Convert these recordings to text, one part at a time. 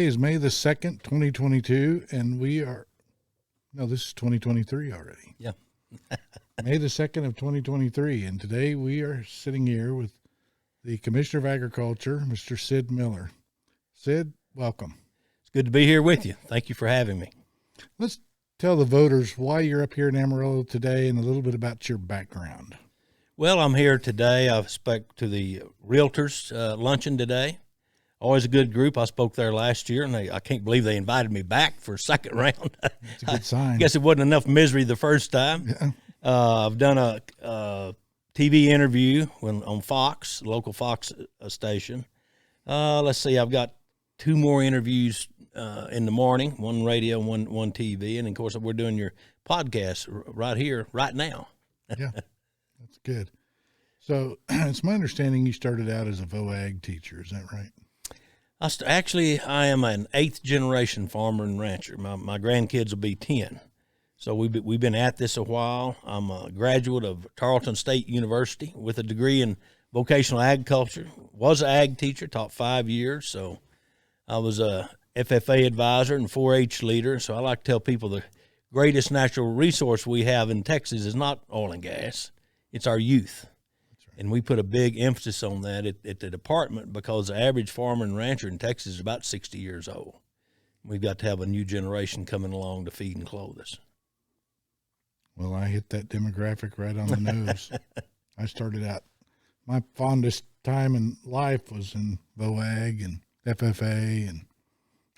is May the 2nd, 2022, and this is 2023 already. Yeah. May the 2nd of 2023, and today we are sitting here with the Commissioner of Agriculture, Mr. Sid Miller. Sid, welcome. It's good to be here with you. Thank you for having me. Let's tell the voters why you're up here in Amarillo today and a little bit about your background. Well, I'm here today. I spoke to the Realtors luncheon today. Always a good group. I spoke there last year, and I can't believe they invited me back for a second round. It's a good sign. I guess it wasn't enough misery the first time. Yeah. I've done a TV interview on Fox, local Fox station. Let's see, I've got 2 more interviews in the morning, one radio, one TV, and of course we're doing your podcast right here, right now. Yeah, that's good. So it's my understanding you started out as a VOAG teacher. Is that right? I am an 8th generation farmer and rancher. My grandkids will be 10. So we've been at this a while. I'm a graduate of Tarleton State University with a degree in vocational agriculture. Was an ag teacher, taught 5 years. So I was a FFA advisor and 4-H leader. So I like to tell people the greatest natural resource we have in Texas is not oil and gas. It's our youth. And we put a big emphasis on that at the department because the average farmer and rancher in Texas is about 60 years old. We've got to have a new generation coming along to feed and clothe us. Well, I hit that demographic right on the nose. I started out, my fondest time in life was in VOAG and FFA and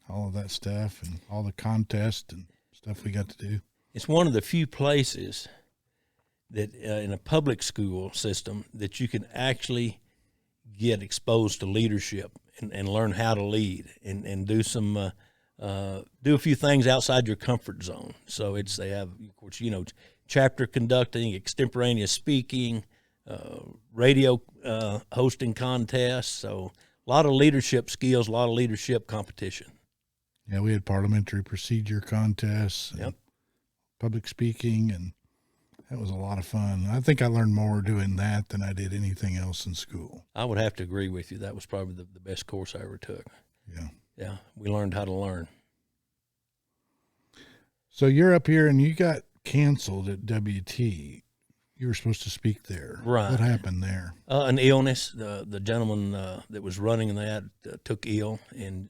all of that stuff and all the contests and stuff we got to do. It's one of the few places that in a public school system that you can actually get exposed to leadership and learn how to lead and do some do a few things outside your comfort zone. So they have, of course, chapter conducting, extemporaneous speaking, radio hosting contests. So a lot of leadership skills, a lot of leadership competition. Yeah, we had parliamentary procedure contests, and public speaking, and that was a lot of fun. I think I learned more doing that than I did anything else in school. I would have to agree with you. That was probably the best course I ever took. Yeah. Yeah, we learned how to learn. So you're up here and you got canceled at WT. You were supposed to speak there. Right. What happened there? An illness. The gentleman that was running that took ill, and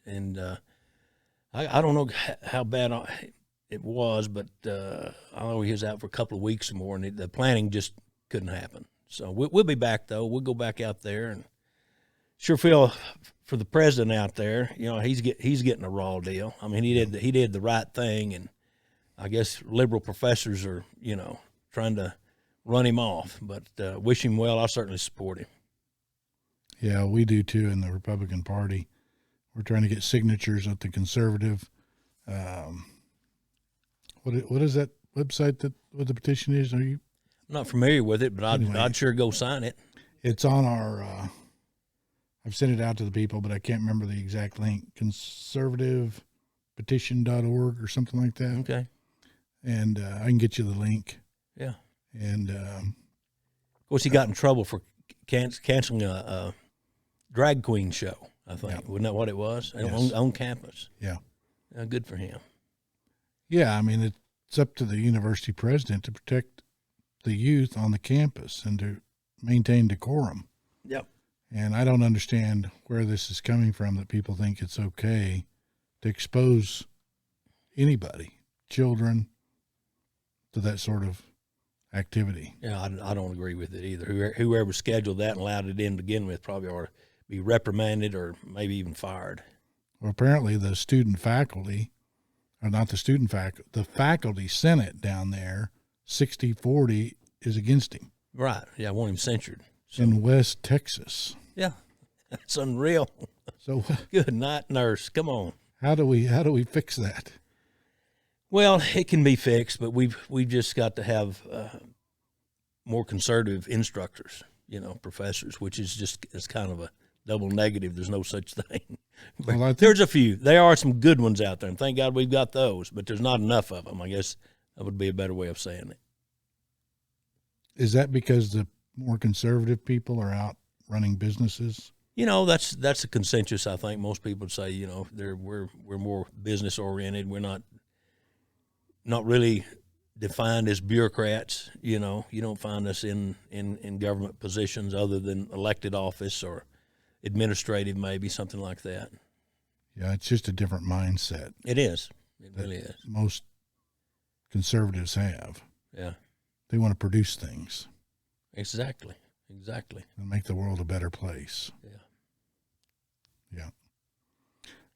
I don't know how bad it was, but I know he was out for a couple of weeks or more, and the planning just couldn't happen. So we'll be back, though. We'll go back out there, and sure feel for the president out there. He's getting a raw deal. I mean, he did the right thing, and I guess liberal professors are trying to run him off. But wish him well. I certainly support him. Yeah, we do too in the Republican Party. We're trying to get signatures at the conservative. What is that website what the petition is? Are you? I'm not familiar with it, but I'd sure go sign it. It's on our. I've sent it out to the people, but I can't remember the exact link. Conservativepetition.org or something like that. Okay. And I can get you the link. Yeah. And of course, he got in trouble for canceling a drag queen show. I think wasn't that what it was? Yes. On campus. Yeah. Good for him. Yeah, I mean, it's up to the university president to protect the youth on the campus and to maintain decorum. Yep. And I don't understand where this is coming from, that people think it's okay to expose anybody, children, to that sort of activity. Yeah, I don't agree with it either. Whoever scheduled that and allowed it in to begin with probably ought to be reprimanded or maybe even fired. Well, apparently the student faculty, or not the student faculty, the faculty senate down there, 60-40 is against him. Right. Yeah, I want him censured. So. In West Texas. Yeah, that's unreal. So good night, nurse. Come on. How do we fix that? Well, it can be fixed, but we've just got to have more conservative instructors, professors, which is it's kind of a double negative. There's no such thing. Well, there's a few. There are some good ones out there, and thank God we've got those, but there's not enough of them. I guess that would be a better way of saying it. Is that because the more conservative people are out running businesses? That's a consensus. I think most people would say, we're more business oriented. We're not really defined as bureaucrats. You don't find us in government positions other than elected office or administrative, maybe something like that. Yeah, it's just a different mindset. It is. It really is. Most conservatives have. Yeah. They want to produce things. Exactly. And make the world a better place. Yeah. Yeah.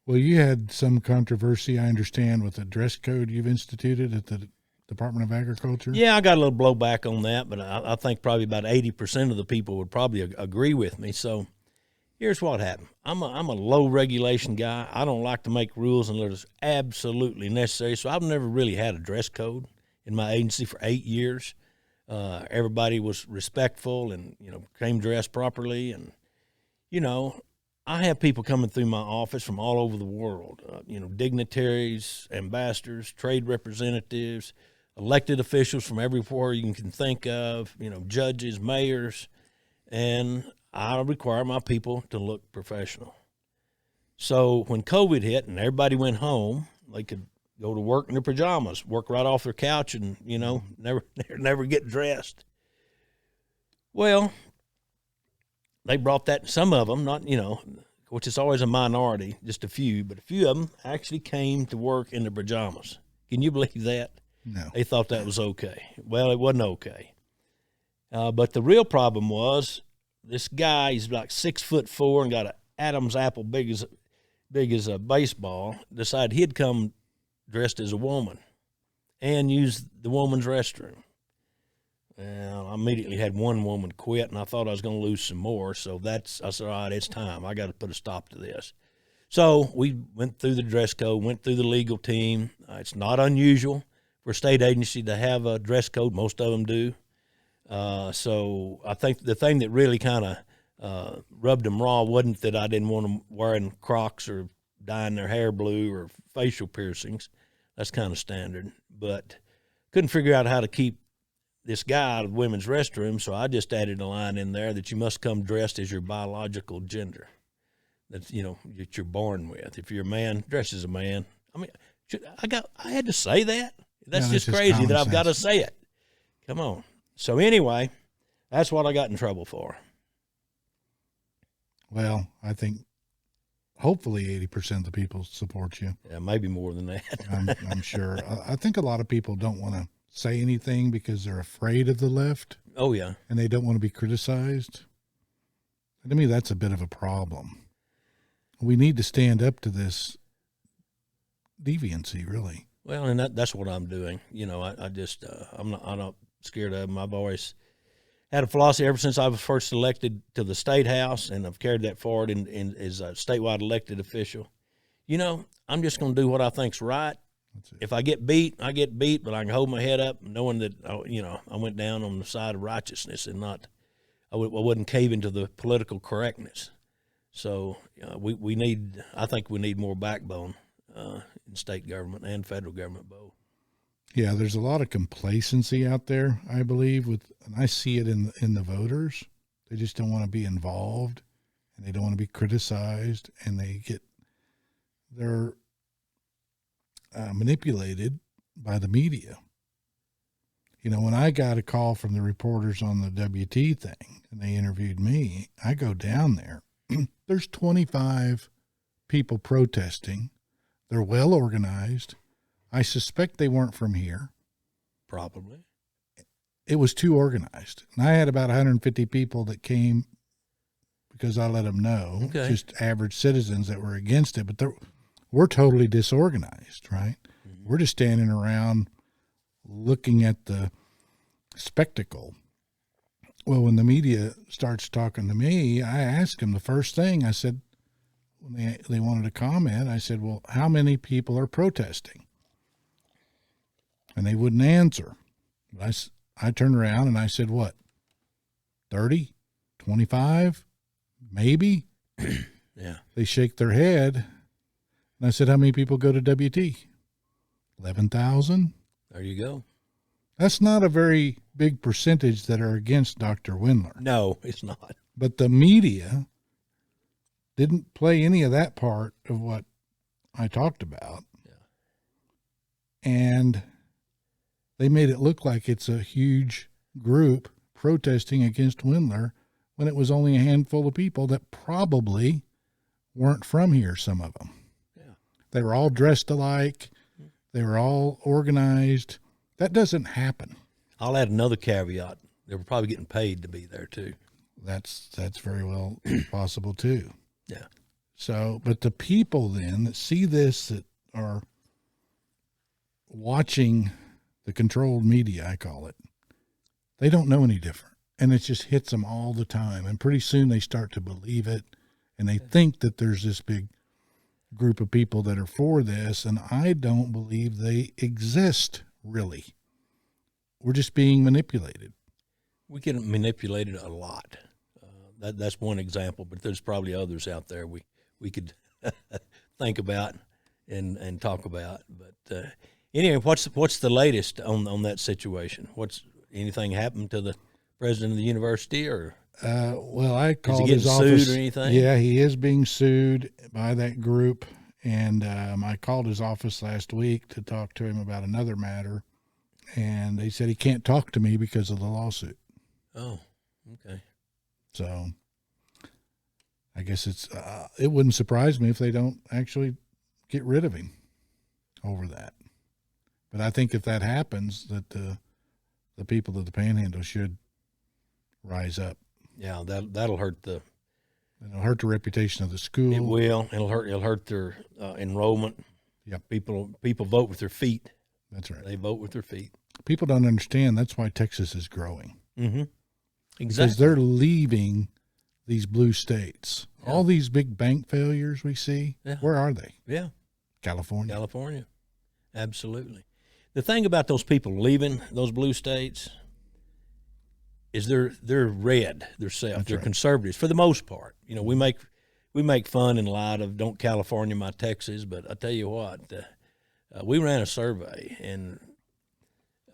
Well, you had some controversy, I understand, with the dress code you've instituted at the Department of Agriculture. Yeah, I got a little blowback on that, but I think probably about 80% of the people would probably agree with me. So here's what happened. I'm a low regulation guy. I don't like to make rules unless it's absolutely necessary. So I've never really had a dress code in my agency for 8 years. Everybody was respectful and, came dressed properly. And, I have people coming through my office from all over the world, dignitaries, ambassadors, trade representatives, elected officials from everywhere you can think of, judges, mayors, and I require my people to look professional. So when COVID hit and everybody went home, they could go to work in their pajamas, work right off their couch and, never get dressed. Well, they brought that, some of them, not, which is always a minority, just a few, but a few of them actually came to work in their pajamas. Can you believe that? No. They thought that was okay. Well, it wasn't okay. But the real problem was this guy, he's like 6'4" and got an Adam's apple big as a baseball, decided he'd come dressed as a woman and use the woman's restroom. Well, I immediately had one woman quit, and I thought I was going to lose some more. So I said, all right, it's time. I got to put a stop to this. So we went through the dress code, went through the legal team. It's not unusual for a state agency to have a dress code. Most of them do. So I think the thing that really kind of rubbed them raw wasn't that I didn't want them wearing Crocs or dyeing their hair blue or facial piercings. That's kind of standard. But couldn't figure out how to keep this guy out of the women's restroom, so I just added a line in there that you must come dressed as your biological gender. That's, that you're born with. If you're a man, dress as a man. I mean, I had to say that? That's just crazy that I've got to say it. Come on. So anyway, that's what I got in trouble for. Well, I think hopefully 80% of the people support you. Yeah, maybe more than that. I'm sure. I think a lot of people don't want to say anything because they're afraid of the left. Oh, yeah. And they don't want to be criticized. And to me, that's a bit of a problem. We need to stand up to this deviancy, really. Well, and that's what I'm doing. I'm not scared of them. I've always had a philosophy ever since I was first elected to the state house, and I've carried that forward as a statewide elected official. I'm just going to do what I think's right. If I get beat, I get beat, but I can hold my head up knowing that, I went down on the side of righteousness and I wouldn't cave into the political correctness. So I think we need more backbone in state government and federal government both. Yeah, there's a lot of complacency out there, I believe, and I see it in the voters. They just don't want to be involved, and they don't want to be criticized, and they're manipulated by the media. When I got a call from the reporters on the WT thing and they interviewed me, I go down there. There's 25 people protesting. They're well organized. I suspect they weren't from here. Probably. It was too organized. And I had about 150 people that came because I let them know, okay. Just average citizens that were against it, but we're totally disorganized, right? Mm-hmm. We're just standing around looking at the spectacle. Well, when the media starts talking to me, I ask them the first thing. I said, when they wanted to comment, I said, well, how many people are protesting? And they wouldn't answer. But I turned around and I said, what, 30, 25, maybe? Yeah. They shake their head. And I said, how many people go to WT? 11,000. There you go. That's not a very big percentage that are against Dr. Windler. No, it's not. But the media didn't play any of that part of what I talked about. Yeah. And they made it look like it's a huge group protesting against Windler when it was only a handful of people that probably weren't from here, some of them. Yeah. They were all dressed alike. They were all organized. That doesn't happen. I'll add another caveat. They were probably getting paid to be there too. That's very well possible too. Yeah. So, but the people then that see this, that are watching the controlled media, I call it, they don't know any different. And it just hits them all the time. And pretty soon they start to believe it. And they think that there's this big group of people that are for this. And I don't believe they exist, really. We're just being manipulated. We get manipulated a lot. That's one example, but there's probably others out there we could think about and talk about. But anyway, what's the latest on that situation? What's anything happened to the president of the university, or well, I called is his he getting office. sued or anything? Yeah, he is being sued by that group, and I called his office last week to talk to him about another matter, and they said he can't talk to me because of the lawsuit. Oh, okay. So I guess it wouldn't surprise me if they don't actually get rid of him over that. But I think if that happens, that the people of the Panhandle should rise up. Yeah, that'll hurt It'll hurt the reputation of the school. It will. It'll hurt their enrollment. Yep. People vote with their feet. That's right. They vote with their feet. People don't understand. That's why Texas is growing. Mm-hmm. Exactly. Because they're leaving these blue states. Yeah. All these big bank failures we see, Yeah. where are they? Yeah. California. Absolutely. The thing about those people leaving those blue states is they're red themselves. That's They're right. conservatives for the most part. You know, we make fun and light of don't California my Texas, but I tell you what, we ran a survey, and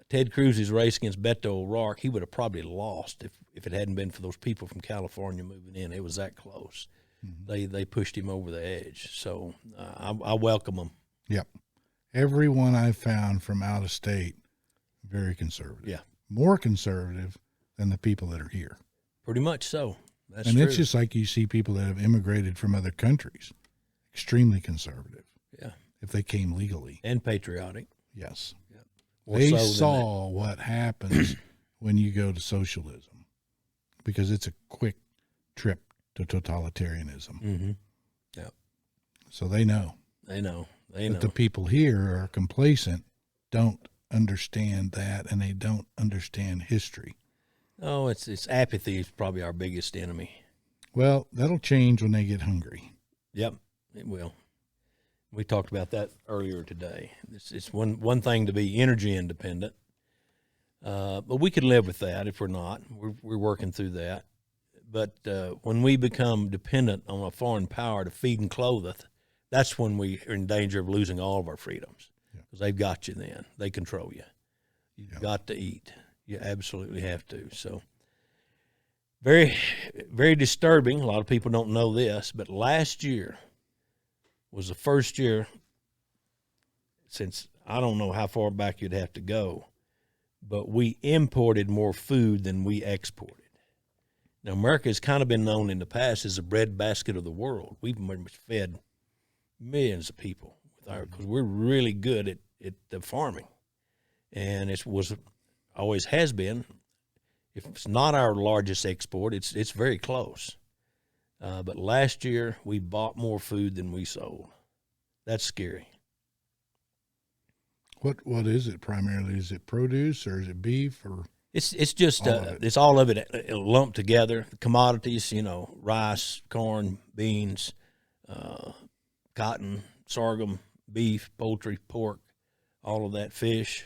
Ted Cruz's race against Beto O'Rourke, he would have probably lost if it hadn't been for those people from California moving in. It was that close. Mm-hmm. They pushed him over the edge. So I welcome them. Yep. Everyone I found from out of state, very conservative. Yeah. More conservative than the people that are here. Pretty much so. That's and true. It's just like you see people that have immigrated from other countries, extremely conservative. Yeah. If they came legally. And patriotic. Yes. Yep. They saw what happens when you go to socialism, because it's a quick trip to totalitarianism. Mm-hmm. Yeah. So they know. They know. But the people here are complacent, don't understand that, and they don't understand history. Oh, it's apathy is probably our biggest enemy. Well, that'll change when they get hungry. Yep, it will. We talked about that earlier today. It's one thing to be energy independent, but we can live with that if we're not. We're working through that. But when we become dependent on a foreign power to feed and clothe us, that's when we are in danger of losing all of our freedoms, because they've got you then. They control you. You've got to eat. You absolutely have to. So very, very disturbing. A lot of people don't know this, but last year was the first year since, I don't know how far back you'd have to go, but we imported more food than we exported. Now, America has kind of been known in the past as the breadbasket of the world. We've fed millions of people because we're really good at the farming, and it always has been. If it's not our largest export, it's very close. But last year we bought more food than we sold. That's scary. What is it primarily? Is it produce, or is it beef, or it's just it's all of it lumped together. Commodities, rice, corn, beans, cotton, sorghum, beef, poultry, pork, all of that, fish.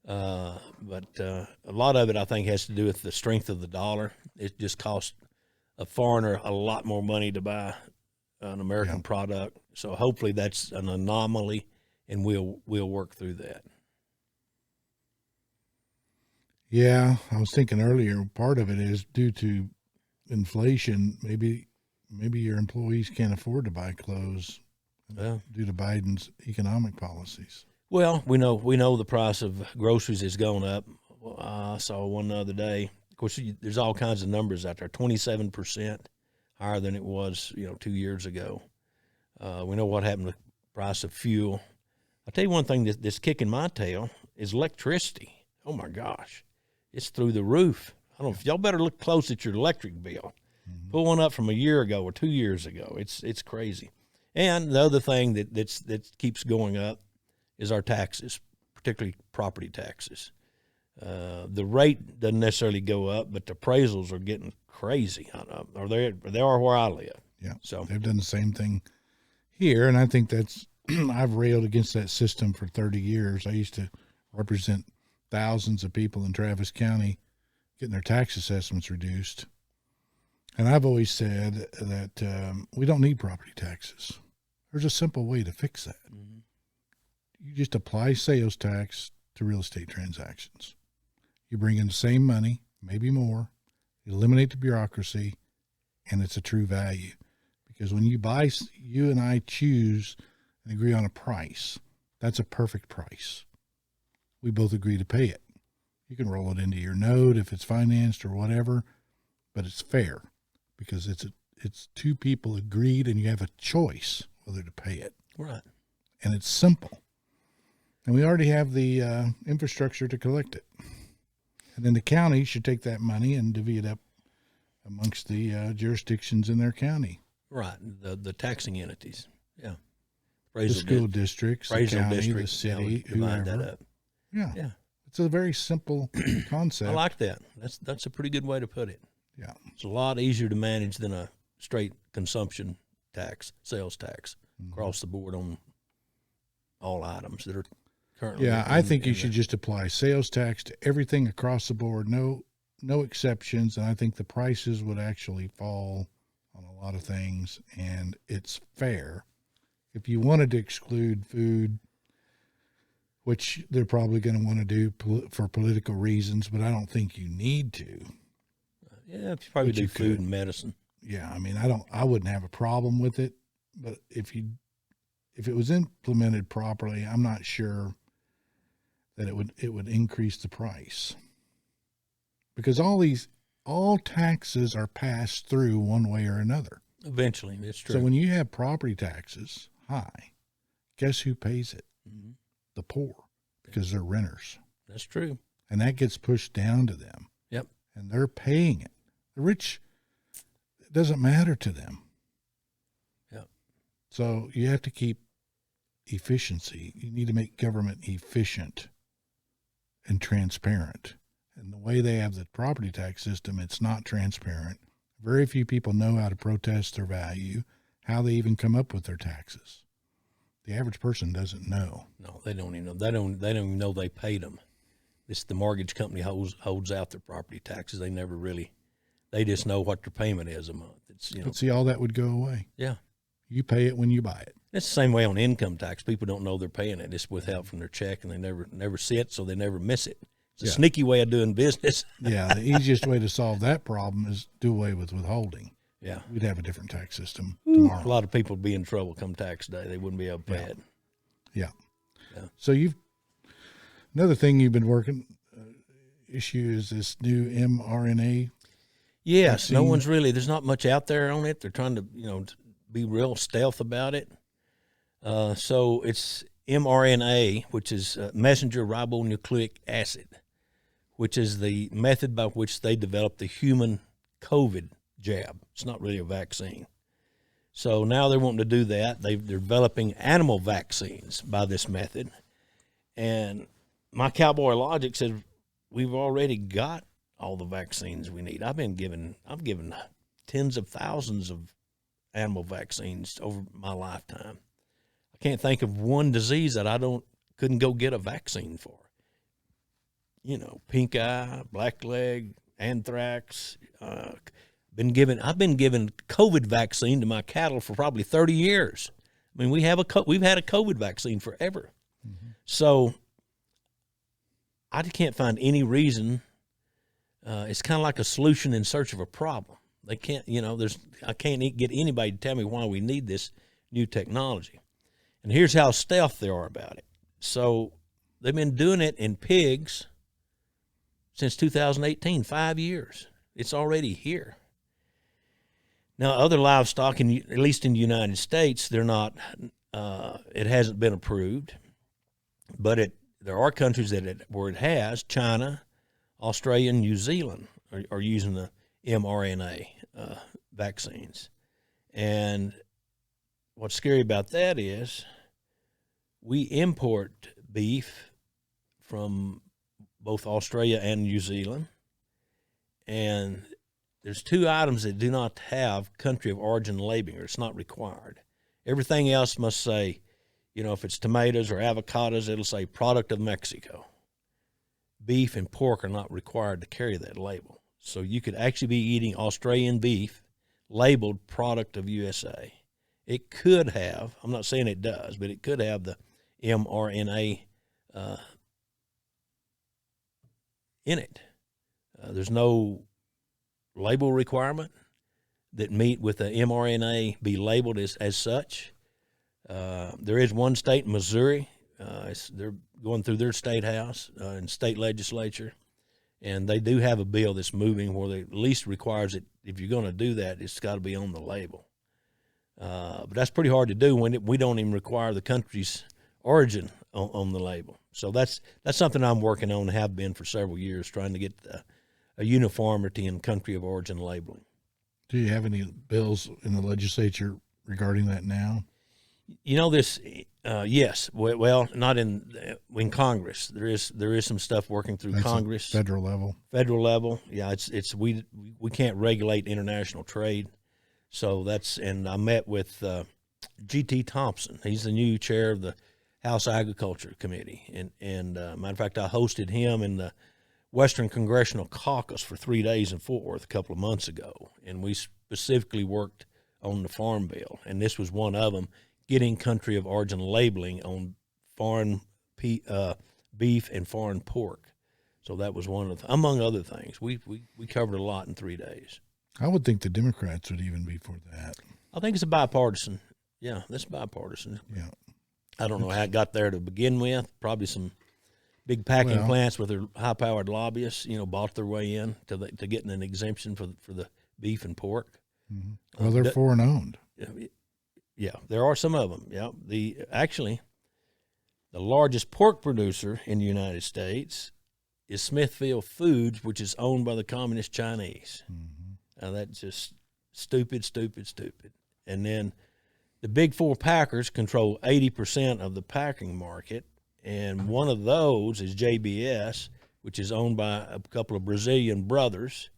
But a lot of it, I think, has to do with the strength of the dollar. It just costs a foreigner a lot more money to buy an American product. So hopefully that's an anomaly, and we'll work through that. Yeah, I was thinking earlier, part of it is due to inflation. Maybe maybe your employees can't afford to buy clothes Well, due to Biden's economic policies. well, we know the price of groceries has gone up. I saw one the other day. Of course, there's all kinds of numbers out there. 27% higher than it was, 2 years ago. We know what happened to the price of fuel. I'll tell you one thing that's kicking my tail is electricity. Oh my gosh, it's through the roof. I don't know if y'all better look close at your electric bill. Mm-hmm. Pull one up from a year ago or 2 years ago. It's crazy. And the other thing that keeps going up is our taxes, particularly property taxes. The rate doesn't necessarily go up, but the appraisals are getting crazy. They are where I live. Yeah, so they've done the same thing here, and I think that's I've railed against that system for 30 years. I used to represent thousands of people in Travis County getting their tax assessments reduced, and I've always said that we don't need property taxes. There's a simple way to fix that. Mm-hmm. You just apply sales tax to real estate transactions. You bring in the same money, maybe more, you eliminate the bureaucracy, and it's a true value. Because when you buy, you and I choose and agree on a price. That's a perfect price. We both agree to pay it. You can roll it into your note if it's financed or whatever, but it's fair because it's two people agreed and you have a choice whether to pay it. Right. And it's simple. And we already have the infrastructure to collect it. And then the county should take that money and divvy it up amongst the jurisdictions in their county. Right, the taxing entities, yeah. The school districts, the county, the city, divide that up. Yeah. It's a very simple concept. I like that. That's a pretty good way to put it. Yeah. It's a lot easier to manage than a straight consumption tax, sales tax, across the board on all items that are currently. Yeah, I think you should just apply sales tax to everything across the board, no exceptions, and I think the prices would actually fall on a lot of things, and it's fair. If you wanted to exclude food, which they're probably going to want to do for political reasons, but I don't think you need to. Yeah, you probably do food and medicine. Yeah, I mean, I wouldn't have a problem with it, but if it was implemented properly, I'm not sure that it would increase the price. Because all taxes are passed through one way or another. Eventually, it's true. So when you have property taxes high, guess who pays it? Mm-hmm. The poor, because they're renters. That's true. And that gets pushed down to them. Yep. And they're paying it. The rich, it doesn't matter to them. Yep. So you have to keep efficiency. You need to make government efficient and transparent. And the way they have the property tax system, it's not transparent. Very few people know how to protest their value, how they even come up with their taxes. The average person doesn't know. No, they don't even know. They don't even know they paid them. The mortgage company holds out their property taxes. They never really. They just know what their payment is a month. But see, all that would go away. Yeah. You pay it when you buy it. It's the same way on income tax. People don't know they're paying it. It's withheld from their check, and they never see it, so they never miss it. It's a sneaky way of doing business. Yeah, the easiest way to solve that problem is do away with withholding. Yeah. We'd have a different tax system tomorrow. A lot of people would be in trouble come tax day. They wouldn't be able to pay it. Yeah. So another thing you've been working issue is this new mRNA. Yes, vaccine. There's not much out there on it. They're trying to, to be real stealth about it. So it's mRNA, which is messenger ribonucleic acid, which is the method by which they developed the human COVID jab. It's not really a vaccine. So now they're wanting to do that. They're developing animal vaccines by this method. And my cowboy logic says we've already got all the vaccines we need. I've given tens of thousands of animal vaccines over my lifetime. I can't think of one disease that I couldn't go get a vaccine for. Pink eye, blackleg, anthrax. I've been given COVID vaccine to my cattle for probably 30 years. I mean, we've had a COVID vaccine forever. Mm-hmm. So I can't find any reason. It's kind of like a solution in search of a problem. They can't, I can't get anybody to tell me why we need this new technology. And here's how stealth they are about it. So they've been doing it in pigs since 2018, 5 years. It's already here. Now, other livestock, at least in the United States, they're not. It hasn't been approved, but there are countries where it has. China, Australia, and New Zealand are using the mRNA vaccines. And what's scary about that is we import beef from both Australia and New Zealand, and there's 2 items that do not have country of origin labeling, or it's not required. Everything else must say, if it's tomatoes or avocados, it'll say product of Mexico. Beef and pork are not required to carry that label. So you could actually be eating Australian beef labeled product of USA. It could have, I'm not saying it does, but it could have the mRNA in it. There's no label requirement that meet with the mRNA be labeled as such. There is one state, Missouri, they're going through their state house and state legislature, and they do have a bill that's moving where they at least requires it. If you're going to do that, it's got to be on the label. But that's pretty hard to do when we don't even require the country's origin on the label. So that's something I'm working on and have been for several years, trying to get a uniformity in country of origin labeling. Do you have any bills in the legislature regarding that now? This, yes. Well, not in Congress. There is some stuff working through That's Congress. Federal level. Federal level. Yeah, we can't regulate international trade. So and I met with G.T. Thompson. He's the new chair of the House Agriculture Committee. And matter of fact, I hosted him in the Western Congressional Caucus for 3 days in Fort Worth a couple of months ago. And we specifically worked on the Farm Bill. And this was one of them, getting country of origin labeling on foreign beef and foreign pork. So that was one of among other things. We covered a lot in 3 days. I would think the Democrats would even be for that. I think it's a bipartisan. Yeah, that's bipartisan. Yeah. I don't know how it got there to begin with. Probably some big packing plants with their high-powered lobbyists, bought their way in to getting an exemption for the beef and pork. Mm-hmm. Well, they're foreign owned. Yeah, there are some of them. Yeah, the largest pork producer in the United States is Smithfield Foods, which is owned by the Communist Chinese. Mm-hmm. Now that's just stupid. And then the big four packers control 80% of the packing market, and one of those is JBS, which is owned by a couple of Brazilian brothers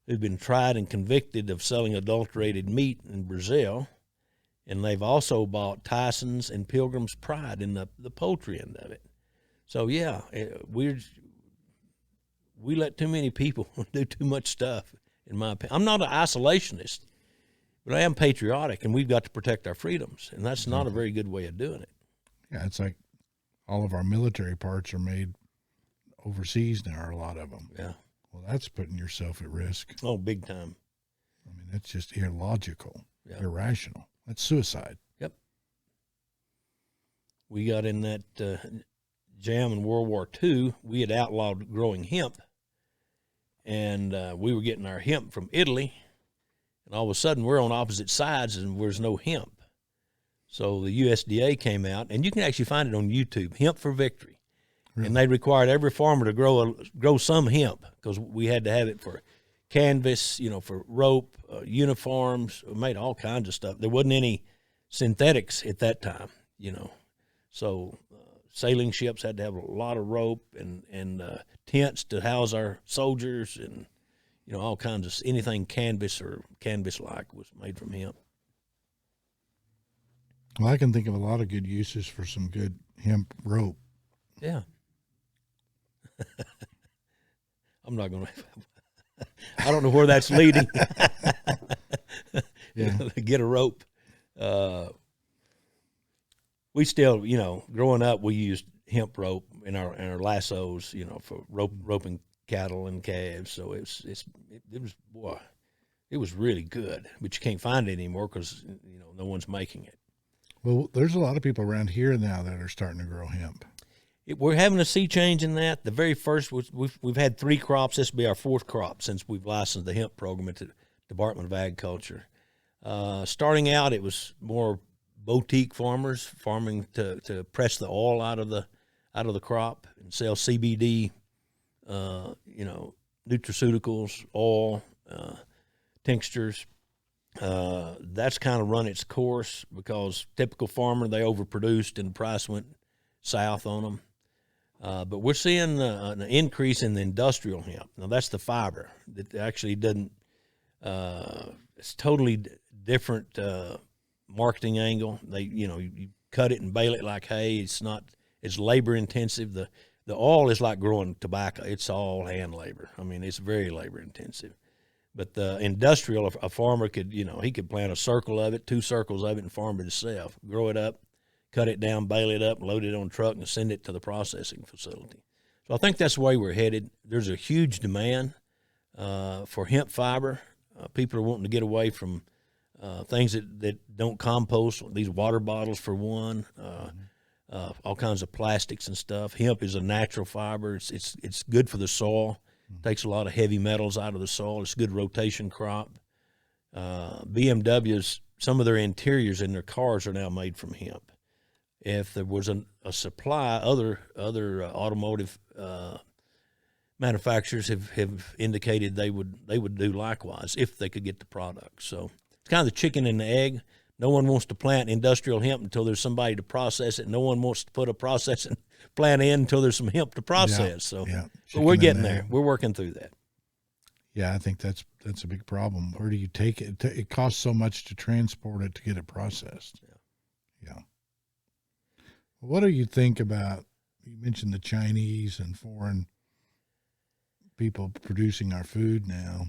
who've been tried and convicted of selling adulterated meat in Brazil. And they've also bought Tyson's and Pilgrim's Pride in the poultry end of it. So, yeah, we let too many people do too much stuff, in my opinion. I'm not an isolationist, but I am patriotic, and we've got to protect our freedoms, and that's not a very good way of doing it. Yeah, it's like all of our military parts are made overseas now, or a lot of them. Yeah. Well, that's putting yourself at risk. Oh, big time. I mean, that's just illogical, irrational. That's suicide. Yep. We got in that jam in World War II. We had outlawed growing hemp, and we were getting our hemp from Italy, and all of a sudden we're on opposite sides and there's no hemp. So the USDA came out, and you can actually find it on YouTube, Hemp for Victory. Really? And they required every farmer to grow some hemp because we had to have it for canvas, for rope, uniforms. We made all kinds of stuff. There wasn't any synthetics at that time, So sailing ships had to have a lot of rope and tents to house our soldiers, and all kinds of anything canvas or canvas-like was made from hemp. Well, I can think of a lot of good uses for some good hemp rope. Yeah. I'm not going to. I don't know where that's leading. Yeah. Get a rope. We still, growing up, we used hemp rope in our lassos, for roping cattle and calves. So it was It was really good, but you can't find it anymore because no one's making it. Well, there's a lot of people around here now that are starting to grow hemp. We're having a sea change in that. The very first, we've had 3 crops. This will be our 4th crop since we've licensed the hemp program at the Department of Agriculture. Starting out, it was more boutique farmers farming to press the oil out of the crop and sell CBD, nutraceuticals, oil, tinctures. That's kind of run its course because typical farmer, they overproduced and the price went south on them. But we're seeing an increase in the industrial hemp. Now that's the fiber that actually doesn't. It's totally different marketing angle. You cut it and bale it like hay. It's labor intensive. The oil is like growing tobacco. It's all hand labor. I mean, it's very labor intensive. But the industrial, a farmer could, he could plant a circle of it, 2 circles of it, and farm it himself, grow it up, cut it down, bale it up, load it on a truck, and send it to the processing facility. So I think that's the way we're headed. There's a huge demand for hemp fiber. People are wanting to get away from things that don't compost, these water bottles for one, all kinds of plastics and stuff. Hemp is a natural fiber. It's good for the soil. Takes a lot of heavy metals out of the soil. It's a good rotation crop. BMWs, some of their interiors in their cars are now made from hemp. If there was a supply, other automotive manufacturers have indicated they would do likewise if they could get the product. So it's kind of the chicken and the egg. No one wants to plant industrial hemp until there's somebody to process it. No one wants to put a processing plant in until there's some hemp to process. But we're getting there. We're working through that. Yeah, I think that's a big problem. Where do you take it? It costs so much to transport it to get it processed. Yeah. What do you think about, you mentioned the Chinese and foreign people producing our food now.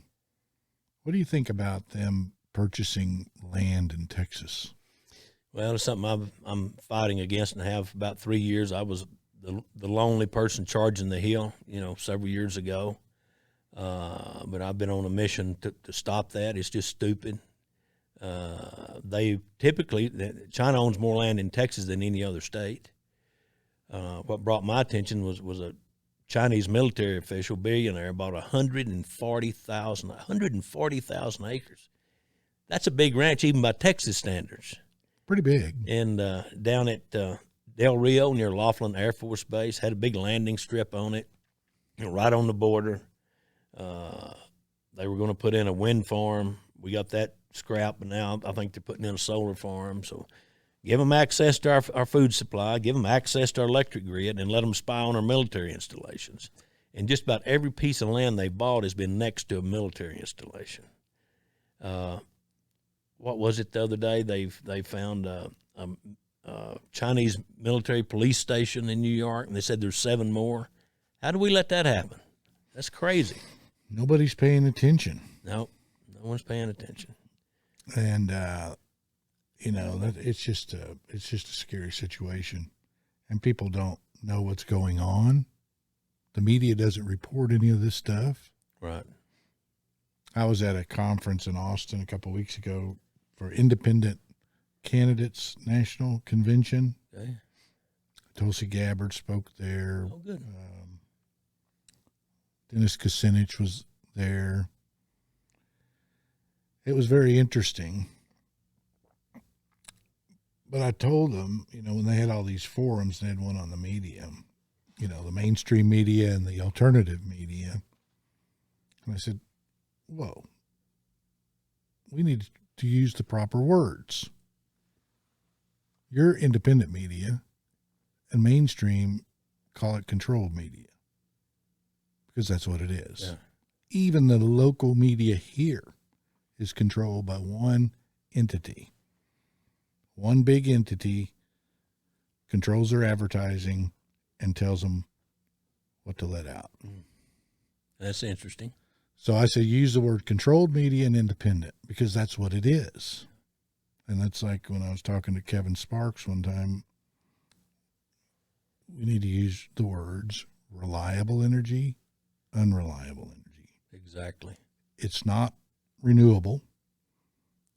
What do you think about them purchasing land in Texas? Well, it's something I'm fighting against and have about 3 years. I was the lonely person charging the hill, several years ago. But I've been on a mission to stop that. It's just stupid. China owns more land in Texas than any other state. What brought my attention was a Chinese military official, billionaire, bought 140,000 acres. That's a big ranch, even by Texas standards. Pretty big. And down at Del Rio near Laughlin Air Force Base, had a big landing strip on it, right on the border. They were going to put in a wind farm. We got that scrapped, but now I think they're putting in a solar farm. So give them access to our food supply, give them access to our electric grid, and let them spy on our military installations. And just about every piece of land they bought has been next to a military installation. What was it the other day? They found a Chinese military police station in New York, and they said there's 7 more. How do we let that happen? That's crazy. Nobody's paying attention. No one's paying attention. And it's just a scary situation, and people don't know what's going on. The media doesn't report any of this stuff. Right. I was at a conference in Austin a couple of weeks ago for Independent Candidates National Convention. Okay. Tulsi Gabbard spoke there. Oh, good. Dennis Kucinich was there. It was very interesting. But I told them, when they had all these forums, they had one on the media, the mainstream media and the alternative media. And I said, whoa, we need to use the proper words. Your independent media and mainstream call it controlled media, because that's what it is. Yeah. Even the local media here is controlled by one entity. One big entity controls their advertising and tells them what to let out. That's interesting. So I say use the word controlled media and independent, because that's what it is. And that's like when I was talking to Kevin Sparks one time, we need to use the words reliable energy, unreliable energy. Exactly. It's not renewable.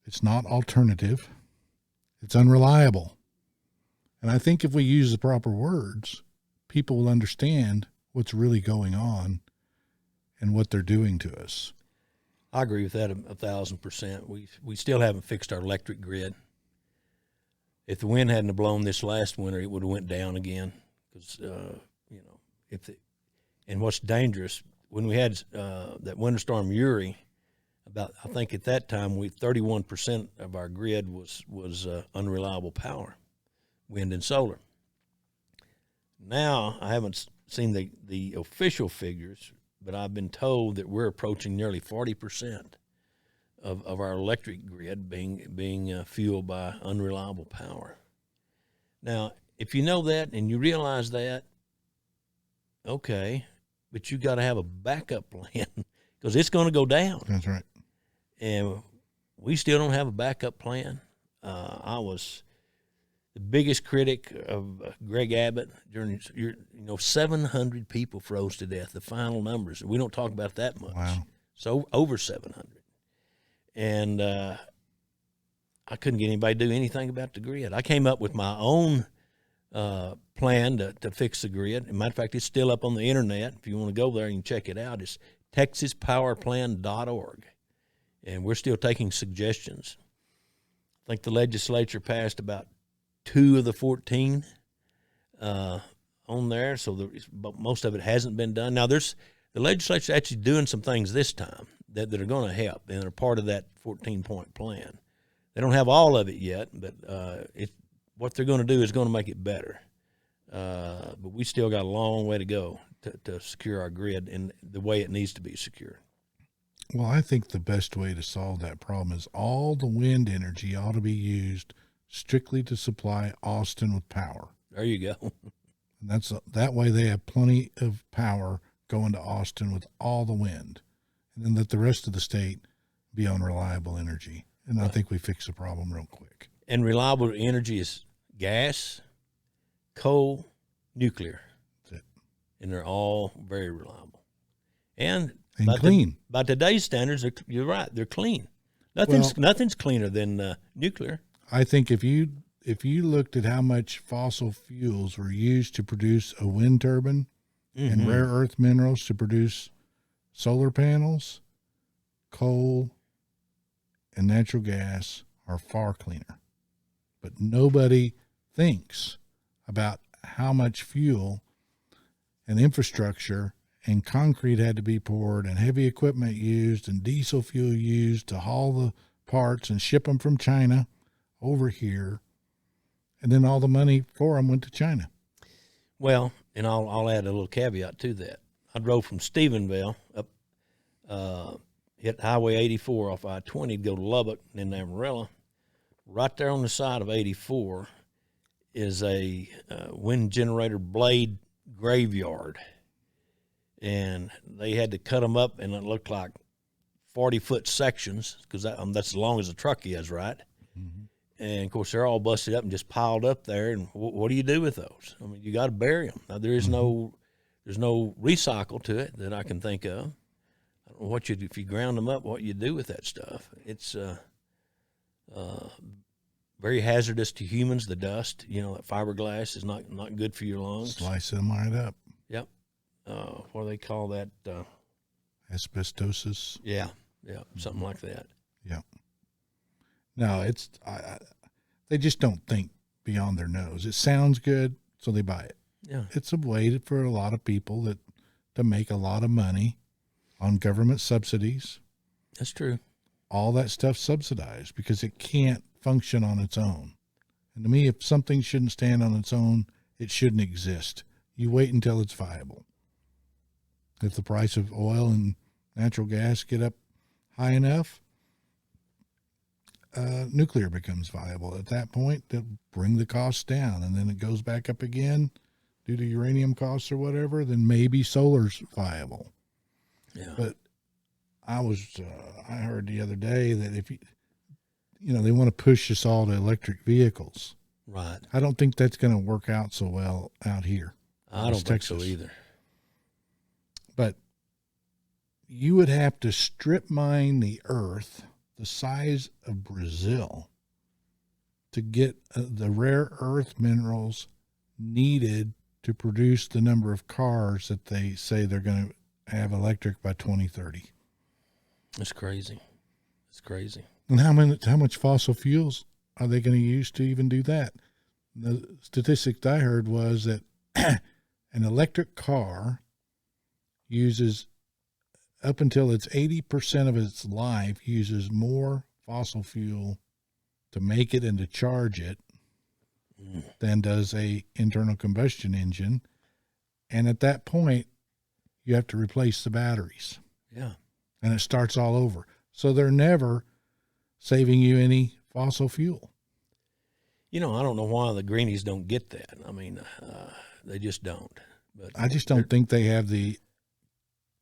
It's not alternative. It's unreliable. And I think if we use the proper words, people will understand what's really going on and what they're doing to us. I agree with that 1,000%. We still haven't fixed our electric grid. If the wind hadn't blown this last winter, it would have went down again. Because and what's dangerous, when we had that winter storm Uri, I think at that time 31% of our grid was unreliable power, wind and solar. Now I haven't seen the official figures, but I've been told that we're approaching nearly 40% of our electric grid being fueled by unreliable power. Now, if you know that and you realize that, okay, but you got to have a backup plan because it's going to go down. That's right. And we still don't have a backup plan. I was the biggest critic of Greg Abbott during 700 people froze to death. The final numbers, we don't talk about that much. Wow. So over 700, and I couldn't get anybody to do anything about the grid. I came up with my own plan to fix the grid. As a matter of fact, it's still up on the internet. If you want to go there, you can check it out. It's texaspowerplan.org. And we're still taking suggestions. I think the legislature passed about 2 of the 14 on there, so most of it hasn't been done. Now, the legislature's actually doing some things this time that are going to help, and are part of that 14-point plan. They don't have all of it yet, but what they're going to do is going to make it better. But we still got a long way to go to secure our grid in the way it needs to be secured. Well, I think the best way to solve that problem is all the wind energy ought to be used strictly to supply Austin with power. There you go. And that way they have plenty of power going to Austin with all the wind. And then let the rest of the state be on reliable energy. And I think we fix the problem real quick. And reliable energy is gas, coal, nuclear. That's it. And they're all very reliable. And clean. By today's standards, you're right, they're clean. Nothing's cleaner than nuclear. I think if you looked at how much fossil fuels were used to produce a wind turbine and rare earth minerals to produce solar panels, coal and natural gas are far cleaner. But nobody thinks about how much fuel and infrastructure and concrete had to be poured and heavy equipment used and diesel fuel used to haul the parts and ship them from China over here. And then all the money for them went to China. Well, and I'll add a little caveat to that. I drove from Stephenville up, hit Highway 84 off I-20 to go to Lubbock and then Amarillo. Right there on the side of 84 is a wind generator blade graveyard. And they had to cut them up, and it looked like 40-foot sections because that's as long as a truck is, right? Mm-hmm. And, of course, they're all busted up and just piled up there. And what do you do with those? I mean, you got to bury them. Now, there's no recycle to it that I can think of. I don't know if you ground them up, what you do with that stuff. It's very hazardous to humans, the dust. That fiberglass is not good for your lungs. Slice them right up. Yep. What do they call that? Asbestosis. Yeah, something like that. Yeah. No, they just don't think beyond their nose. It sounds good, so they buy it. Yeah. It's a way for a lot of people to make a lot of money on government subsidies. That's true. All that stuff subsidized because it can't function on its own. And to me, if something shouldn't stand on its own, it shouldn't exist. You wait until it's viable. If the price of oil and natural gas get up high enough, nuclear becomes viable. At that point, they'll bring the costs down, and then it goes back up again due to uranium costs or whatever, then maybe solar's viable. Yeah. But I heard the other day that if they want to push us all to electric vehicles. Right. I don't think that's going to work out so well out here. I don't think so either. But you would have to strip mine the earth the size of Brazil to get the rare earth minerals needed to produce the number of cars that they say they're going to have electric by 2030. That's crazy. It's crazy. And how much fossil fuels are they going to use to even do that? The statistic I heard was that an electric car uses, up until it's 80% of its life, uses more fossil fuel to make it and to charge it than does a internal combustion engine. And at that point, you have to replace the batteries. Yeah. And it starts all over. So they're never saving you any fossil fuel. You know, I don't know why the greenies don't get that. I mean, they just don't. But I just don't think they have the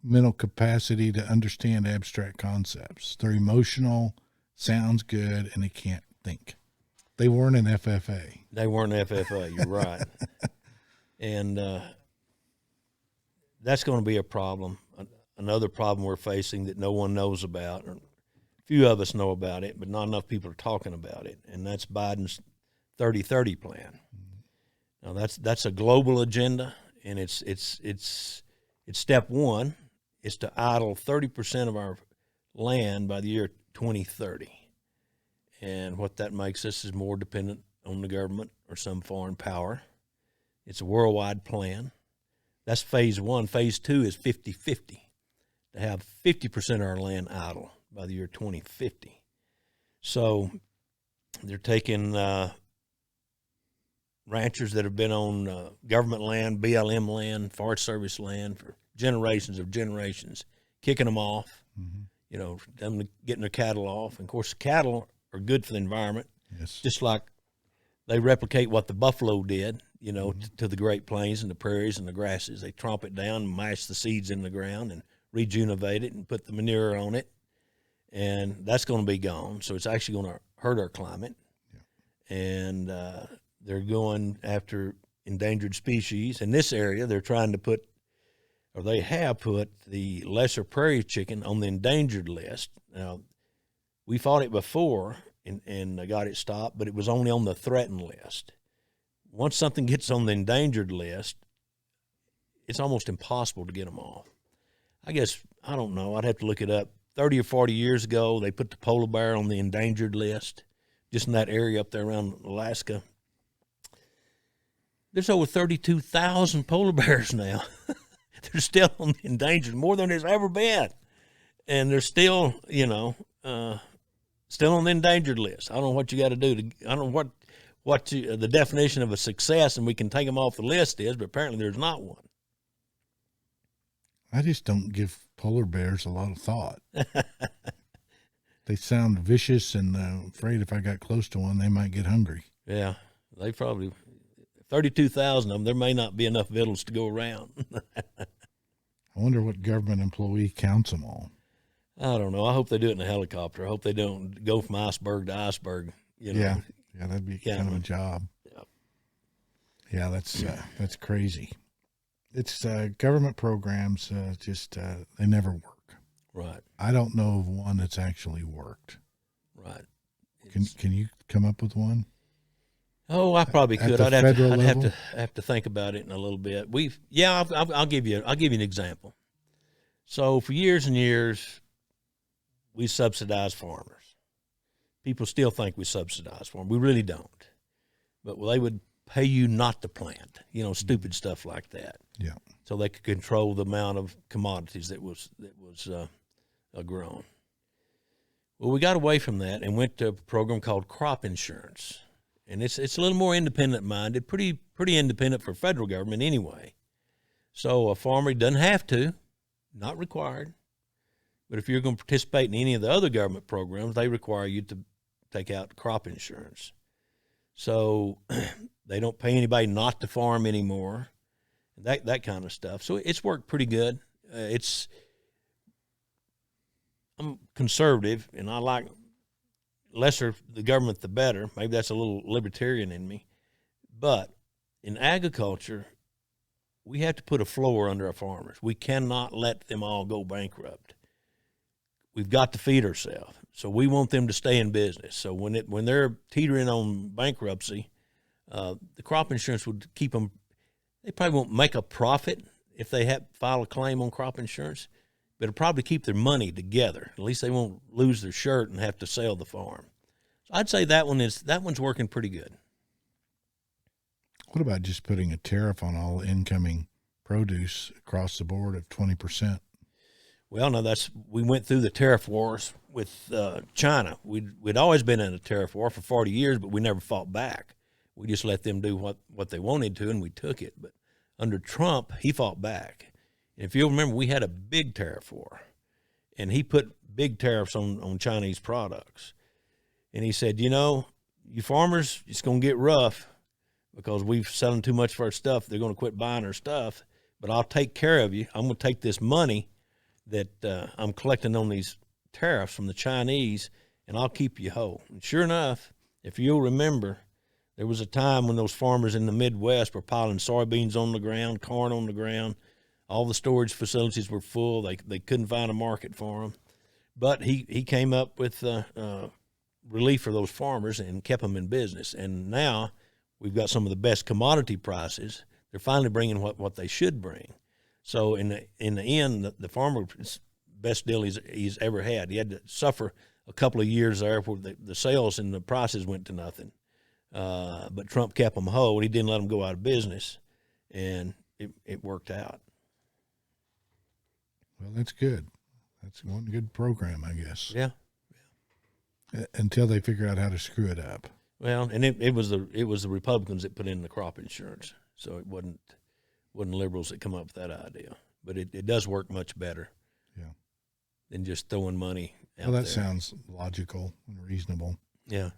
mental capacity to understand abstract concepts. They're emotional, sounds good, and they can't think. They weren't an FFA. They weren't FFA. You're right. And that's going to be a problem. Another problem we're facing that no one knows about, or a few of us know about it, but not enough people are talking about it, and that's Biden's 30-30 plan. Now that's a global agenda, and it's step one is to idle 30% of our land by the year 2030. And what that makes us is more dependent on the government or some foreign power. It's a worldwide plan. That's phase one. Phase two is 50-50, to have 50% of our land idle by the year 2050. So they're taking ranchers that have been on government land, BLM land, Forest Service land for generations of generations, kicking them off, you know, them getting their cattle off. And of course, cattle are good for the environment, Yes. just like they replicate what the buffalo did, you know, to the Great Plains and the prairies and the grasses. They tromp it down and mash the seeds in the ground and rejuvenate it and put the manure on it. And that's going to be gone. So it's actually going to hurt our climate. Yeah. And they're going after endangered species. In this area, they're trying to put, or they have put, the lesser prairie chicken on the endangered list. Now, we fought it before and got it stopped, but it was only on the threatened list. Once something gets on the endangered list, it's almost impossible to get them off. I guess, I don't know, I'd have to look it up. 30 or 40 years ago, they put the polar bear on the endangered list, just in that area up there around Alaska. There's over 32,000 polar bears now. They're still on the endangered, more than there's ever been. And they're still, you know, still on the endangered list. I don't know what you got to do. I don't know what the definition of a success, and we can take them off the list is, but apparently there's not one. I just don't give polar bears a lot of thought. They sound vicious and afraid if I got close to one, they might get hungry. Yeah, they probably, 32,000 of them, there may not be enough victuals to go around. I wonder what government employee counts them all. I don't know. I hope they do it in a helicopter. I hope they don't go from iceberg to iceberg. You know? Yeah, that'd be kind of a job. Yeah, that's crazy. It's government programs just they never work. Right. I don't know of one that's actually worked. Right. Can you come up with one? Oh, I probably could. I'd have to think about it in a little bit. I'll give you an example. So for years and years, we subsidize farmers. People still think we subsidize farmers. We really don't. But they would pay you not to plant, you know, stupid stuff like that. Yeah. So they could control the amount of commodities that was grown. Well, we got away from that and went to a program called crop insurance. And it's a little more independent minded, pretty independent for federal government anyway. So a farmer doesn't have to, not required. But if you're going to participate in any of the other government programs, they require you to take out crop insurance. So they don't pay anybody not to farm anymore, that kind of stuff. So it's worked pretty good. I'm conservative, and I like lesser the government, the better. Maybe that's a little libertarian in me. But in agriculture, we have to put a floor under our farmers. We cannot let them all go bankrupt. we've got to feed ourselves. So we want them to stay in business. So when they're teetering on bankruptcy, the crop insurance would keep them. They probably won't make a profit if they file a claim on crop insurance, but it'll probably keep their money together. At least they won't lose their shirt and have to sell the farm. So I'd say that one's working pretty good. What about just putting a tariff on all incoming produce across the board of 20%? Well, no, we went through the tariff wars with China. We'd always been in a tariff war for 40 years, but we never fought back. We just let them do what they wanted to, and we took it. But under Trump, he fought back. And if you'll remember, we had a big tariff war, and he put big tariffs on Chinese products. And he said, you farmers, it's going to get rough because we're selling too much for our stuff. They're going to quit buying our stuff, but I'll take care of you. I'm going to take this money that I'm collecting on these tariffs from the Chinese, and I'll keep you whole. And sure enough, if you'll remember, there was a time when those farmers in the Midwest were piling soybeans on the ground, corn on the ground. All the storage facilities were full. They couldn't find a market for them. But he came up with relief for those farmers and kept them in business. And now we've got some of the best commodity prices. They're finally bringing what they should bring. So in the end, the farmer's best deal he's ever had. He had to suffer a couple of years there where the sales and the prices went to nothing. But Trump kept them whole, and he didn't let them go out of business, and it worked out. Well, that's good. That's one good program, I guess. Yeah. Until they figure out how to screw it up. Well, and it was the Republicans that put in the crop insurance, so it wasn't liberals that come up with that idea. But it does work much better. Yeah. Than just throwing money out Well, that there. sounds logical and reasonable. Yeah.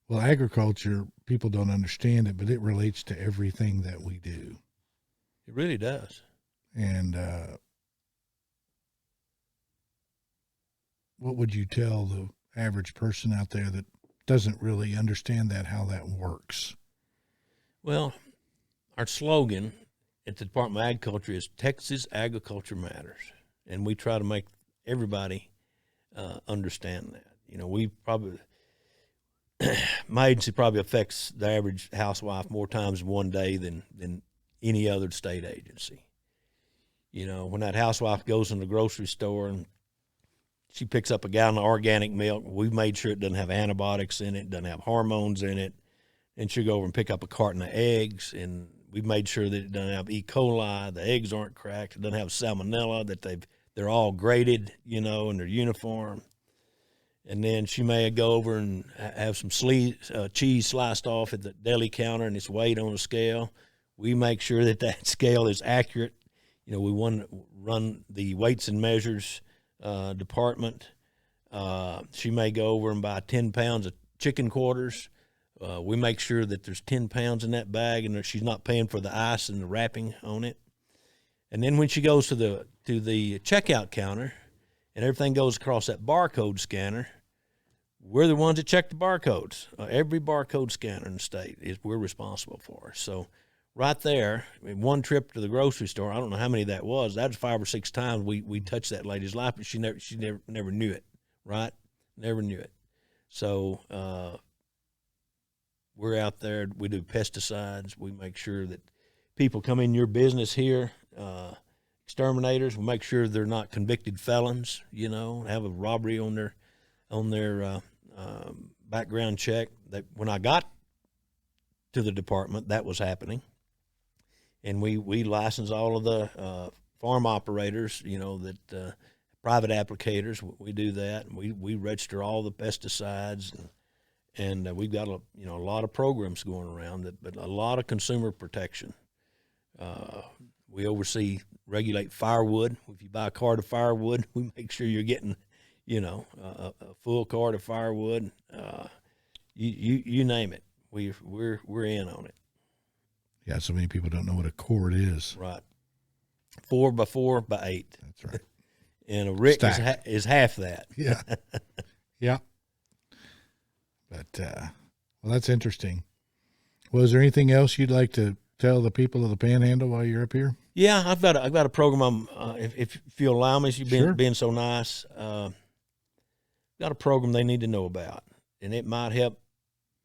Well, agriculture, people don't understand it, but it relates to everything that we do. It really does. And what would you tell the average person out there that doesn't really understand how that works? Well, our slogan at the Department of Agriculture is Texas Agriculture Matters. And we try to make everybody understand that. We probably, my agency probably affects the average housewife more times in one day than any other state agency. When that housewife goes in the grocery store and she picks up a gallon of organic milk, we've made sure it doesn't have antibiotics in it, doesn't have hormones in it. And she'll go over and pick up a carton of eggs, and we've made sure that it doesn't have E. coli, the eggs aren't cracked, it doesn't have salmonella, that they're all graded, and they're uniform. And then she may go over and have some cheese sliced off at the deli counter, and it's weighed on a scale. We make sure that scale is accurate. We want to run the weights and measures department. She may go over and buy 10 pounds of chicken quarters. We make sure that there's 10 pounds in that bag, and she's not paying for the ice and the wrapping on it. And then when she goes to the checkout counter and everything goes across that barcode scanner, we're the ones that check the barcodes. Every barcode scanner in the state we're responsible for. So right there, in one trip to the grocery store, I don't know how many that was 5 or 6 times we touched that lady's life, but she never knew it, right? Never knew it. So we're out there. We do pesticides. We make sure that people come in your business here, exterminators. We make sure they're not convicted felons. Have a robbery on their background check. That when I got to the department, that was happening, and we license all of the farm operators. That private applicators. We do that, and we register all the pesticides and we've got a lot of programs going around but a lot of consumer protection. We regulate firewood. If you buy a cart of firewood, we make sure you're getting, a full cart of firewood. You name it, we're in on it. Yeah, so many people don't know what a cord is. Right, 4 by 4 by 8. That's right. And a rick is half that. Yeah, yeah. But well, that's interesting. Well, is there anything else you'd like to tell the people of the Panhandle while you're up here? Yeah, I've got a program. If you'll allow me, you've Sure. being so nice. Got a program they need to know about, and it might help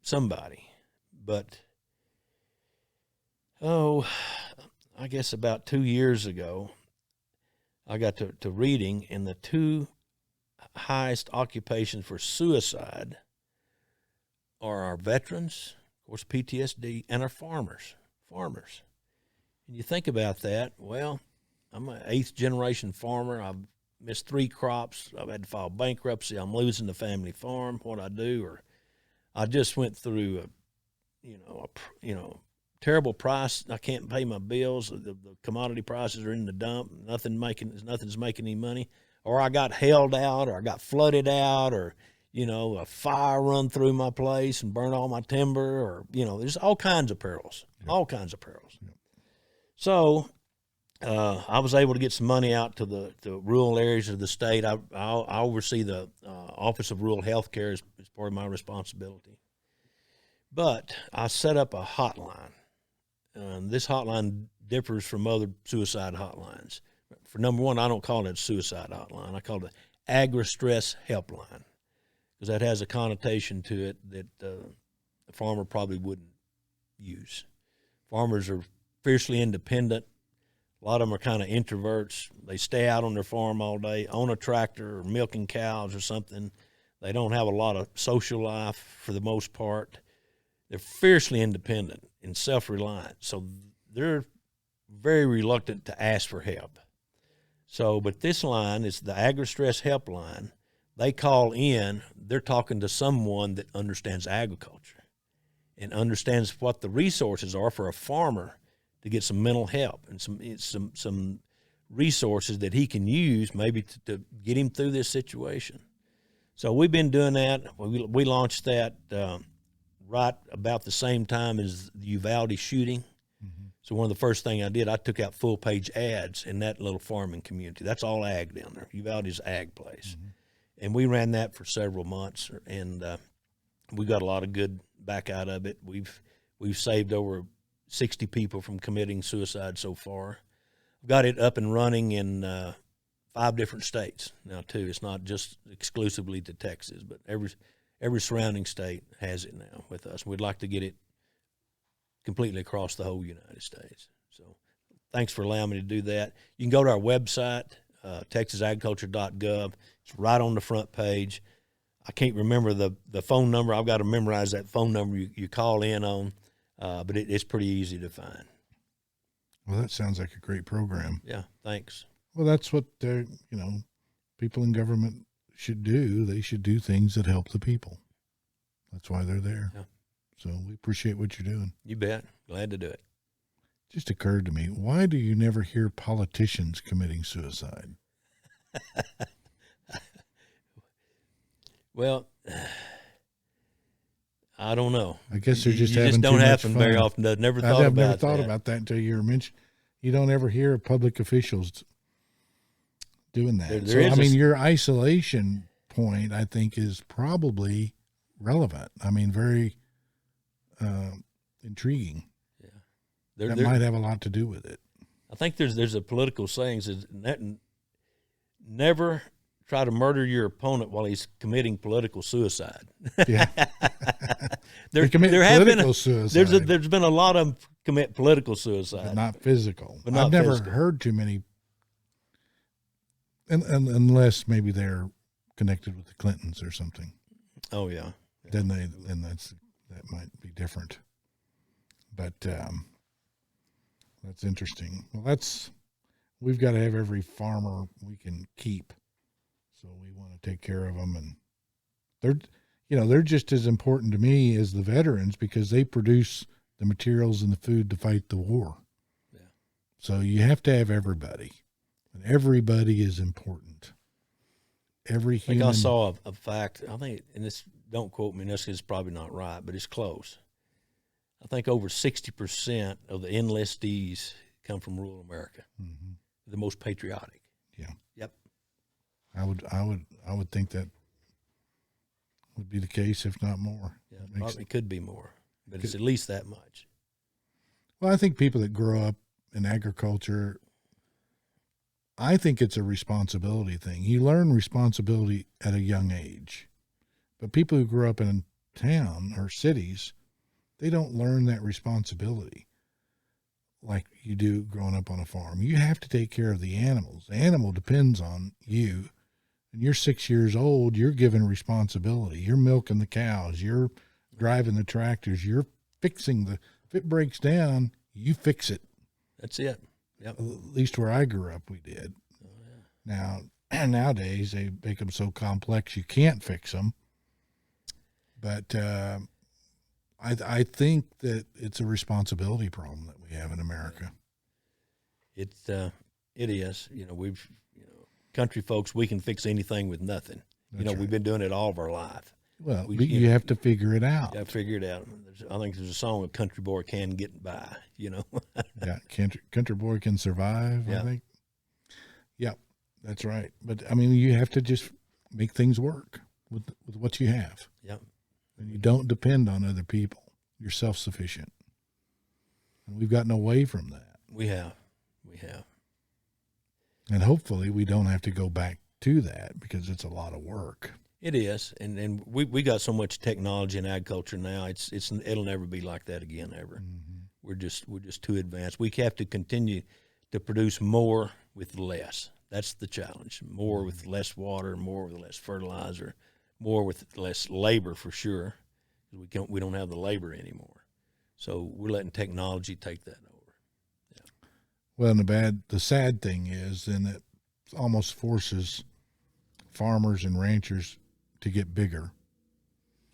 somebody. But I guess about 2 years ago, I got to reading, and the two highest occupations for suicide are our veterans, of course, PTSD, and our farmers. And you think about that, well, I'm an 8th generation farmer. I've missed 3 crops. I've had to file bankruptcy. I'm losing the family farm. What I do, or I just went through a terrible price. I can't pay my bills. The commodity prices are in the dump. Nothing's making any money. Or I got held out, or I got flooded out, or a fire run through my place and burned all my timber, or there's all kinds of perils. Yep. All kinds of perils. Yep. So I was able to get some money out to the rural areas of the state. I oversee the Office of Rural Health Care as part of my responsibility. But I set up a hotline. This hotline differs from other suicide hotlines. For number one, I don't call it a suicide hotline. I call it an agri-stress helpline, because that has a connotation to it that a farmer probably wouldn't use. Farmers are fiercely independent. A lot of them are kind of introverts. They stay out on their farm all day, own a tractor or milking cows or something. They don't have a lot of social life for the most part. They're fiercely independent and self-reliant, so they're very reluctant to ask for help. But this line is the agri-stress helpline. They call in, they're talking to someone that understands agriculture and understands what the resources are for a farmer to get some mental help and some resources that he can use maybe to get him through this situation. So we've been doing that. We launched that right about the same time as the Uvalde shooting. Mm-hmm. So one of the first things I did, I took out full-page ads in that little farming community. That's all ag down there. Uvalde's an ag place. Mm-hmm. And we ran that for several months, and we got a lot of good back out of it. We've saved over 60 people from committing suicide so far. We've got it up and running in 5 different states now, too. It's not just exclusively to Texas, but every surrounding state has it now with us. We'd like to get it completely across the whole United States. So thanks for allowing me to do that. You can go to our website, texasagriculture.gov. It's right on the front page. I can't remember the phone number. I've got to memorize that phone number you call in on, but it's pretty easy to find. Well, that sounds like a great program. Yeah, thanks. Well, that's what people in government should do. They should do things that help the people. That's why they're there. Yeah. So we appreciate what you're doing. You bet. Glad to do it. Just occurred to me, why do you never hear politicians committing suicide? Well, I don't know. I guess they're just you having just don't too much happen fun. very often. I've never thought about that until you were mentioned. You don't ever hear public officials doing that. Your isolation point, I think, is probably relevant. Very intriguing. Yeah, that might have a lot to do with it. I think there's a political saying that never try to murder your opponent while he's committing political suicide. Yeah, there have been suicide. There's been a lot of them commit political suicide, but not physical. I've never heard too many, and unless maybe they're connected with the Clintons or something. Oh yeah. Then that might be different. But that's interesting. Well, we've got to have every farmer we can keep. So we want to take care of them, and they're just as important to me as the veterans because they produce the materials and the food to fight the war. Yeah. So you have to have everybody, and everybody is important. Every human. I think I saw a fact. I think, and this, don't quote me, this is probably not right, but it's close. I think over 60% of the enlistees come from rural America. Mm-hmm. The most patriotic. Yeah. Yep. I would think that would be the case, if not more. Yeah, probably could be more, but it's at least that much. Well, I think people that grow up in agriculture, I think it's a responsibility thing. You learn responsibility at a young age. But people who grow up in town or cities, they don't learn that responsibility like you do growing up on a farm. You have to take care of the animals. The animal depends on you. And you're 6 years old, you're given responsibility. You're milking the cows. You're driving the tractors. You're fixing if it breaks down, you fix it. That's it. Yep. At least where I grew up, we did. Oh, yeah. Nowadays, they make them so complex you can't fix them. But I think that it's a responsibility problem that we have in America. It is. Country folks, we can fix anything with nothing. That's right. We've been doing it all of our life. Well, you have to figure it out. You got to figure it out. I think there's a song, "A Country Boy Can Get By," Yeah, country boy can survive, yeah. I think. Yep, that's right. But, I mean, you have to just make things work with what you have. Yep. And you don't depend on other people. You're self-sufficient. And we've gotten away from that. We have. And hopefully we don't have to go back to that because it's a lot of work. It is, and we got so much technology in agriculture now. It'll never be like that again ever. Mm-hmm. We're just too advanced. We have to continue to produce more with less. That's the challenge. More with less water, more with less fertilizer, more with less labor for sure. We don't have the labor anymore, so we're letting technology take that over. Yeah. Well, and the sad thing is, then it almost forces farmers and ranchers to get bigger.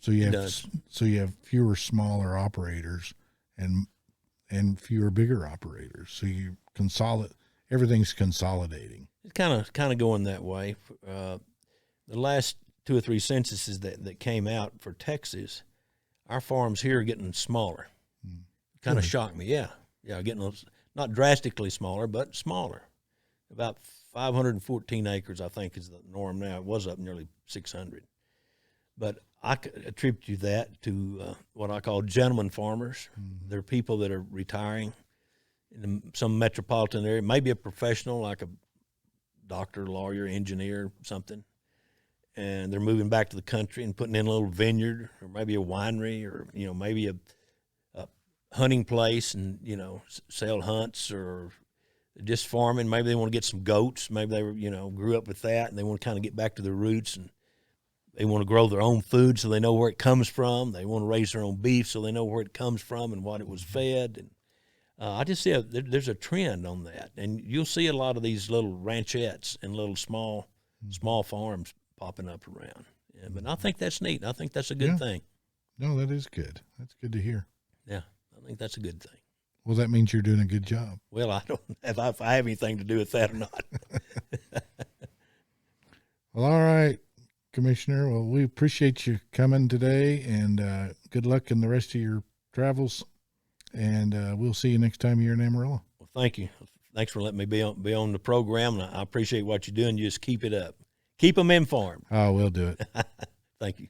So you have fewer smaller operators and fewer bigger operators. So you everything's consolidating. It's kind of going that way. The last 2 or 3 censuses that came out for Texas, our farms here are getting smaller. Kind of shocked me. Yeah, getting not drastically smaller, but smaller. About 514 acres, I think, is the norm now. It was up nearly 600. But I attribute that to what I call gentleman farmers. Mm-hmm. They're people that are retiring in some metropolitan area, maybe a professional like a doctor, lawyer, engineer, something, and they're moving back to the country and putting in a little vineyard or maybe a winery or maybe a hunting place and sell hunts, or just farming. Maybe they want to get some goats. Maybe they were grew up with that and they want to kind of get back to their roots, and they want to grow their own food so they know where it comes from. They want to raise their own beef so they know where it comes from and what it was fed. And I just see there's a trend on that, and you'll see a lot of these little ranchettes and little small farms popping up around. Yeah, but I think that's neat. I think that's a good thing. No, that is good. That's good to hear. Yeah, I think that's a good thing. Well, that means you're doing a good job. Well, I don't know if I have anything to do with that or not. Well, all right, Commissioner. Well, we appreciate you coming today, and good luck in the rest of your travels. And we'll see you next time you're in Amarillo. Well, thank you. Thanks for letting me be on the program. And I appreciate what you're doing. You just keep it up. Keep them informed. Oh, we'll do it. Thank you.